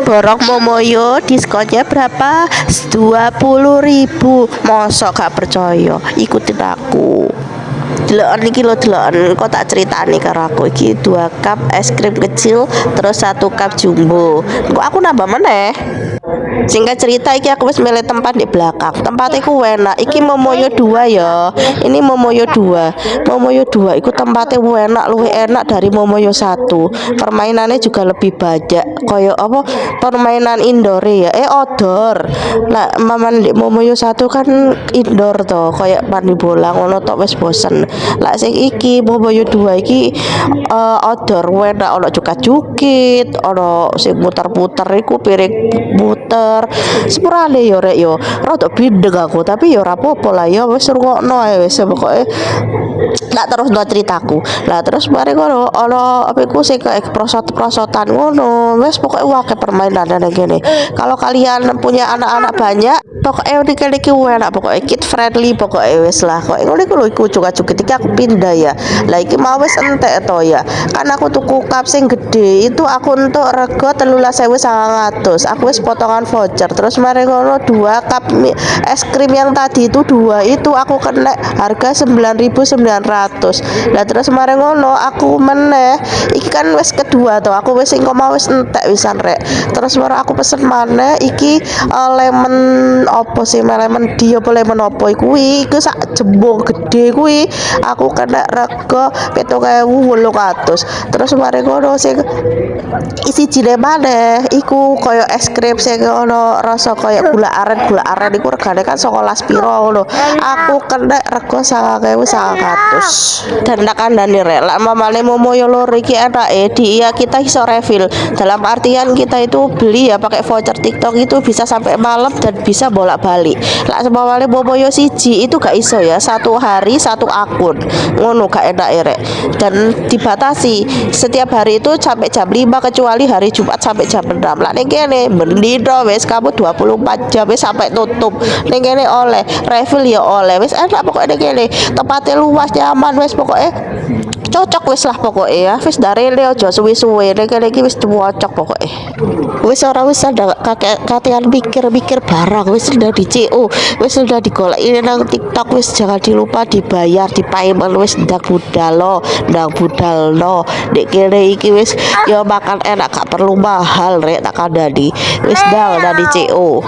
borong Momoyo diskonnya berapa? 20.000. Mosok gak percaya, ikutin aku. Deloken iki lho, deloken kok tak critani karo aku iki 2 cup es krim kecil terus 1 cup jumbo. Kok aku nambah meneh. Singkat cerita iki aku wis milih tempat di belakang. Tempat iku enak. Iki Momoyo 2 ya. Ini Momoyo 2. Momoyo 2 iku tempatnya enak, luwih enak dari Momoyo 1. Permainannya juga lebih banyak. Kayak apa? Permainan indoor ya. Outdoor. Lah maman di Momoyo 1 kan indoor to, kayak mandi bola ngono tok wis bosen. Lah sing iki Momoyo 2 iki outdoor enak, ono cukit-cukit, ono sing muter-muter iku piring muter sepurane yo rek yo rada bindeng aku tapi yo ora apa-apa lah ya wis rungokno ae wis pokoke tak terus no ceritaku lah terus mari ngono ono apa iku sing kayak prosot-prosotan ngono wis pokoke akeh permainan nang kene kalau kalian punya anak-anak banyak pokoknya iki enak pokoknya kid friendly pokoknya wis lah kok ngono iku lho iku cukit-cukit iki aku pindah ya lah iki mau wis entek to ya kan aku tuku cup sing gede itu aku untuk rego 13.900 aku wis potongan voucher terus mari ngono 2 cup es krim yang tadi itu 2 itu aku kena harga 9.900 lah terus mari ngono aku meneh iki kan wis kedua to aku wis engko mau wis entek wisan rek terus baru aku pesen maneh iki lemon opo sih lemon dia apa lemon opo kuwi iku sak jembung gede kuwi aku kena rego 7.800 terus mari ngono sing isi jine maneh iku koyo es krim sing ono rasa koyo gula aren iku regane kan 19 piro ngono aku kena rego 9.900 dan tak kandhani rek lak mamane Momoyo loro iki enake dia kita iso refill dalam artian kita itu beli ya pakai voucher TikTok itu bisa sampai malam dan bisa bolak-balik lak mamane Momoyo siji itu gak iso ya 1 hari 1 akun ngono gak enak rek dan dibatasi setiap hari itu sampai jam 5 kecuali hari Jumat sampai jam 6 lah ning kene bendino wis kamu 24 jam wis sampai tutup ning kene oleh refill ya oleh wis enak pokoknya ning kene tempatnya luas nyaman wis pokoknya cocok wis lah pokoknya ya wis dari aja suwe-suwe ning kene iki wis cocok pokoknya wis ora wis ada kakean mikir-mikir barang wis udah di CO wis udah digoleki nang TikTok wis jangan dilupa dibayar di payment wis ndak budal lo dek kene iki wis yo makan enak gak perlu mahal rek tak kandhani wis udah di CO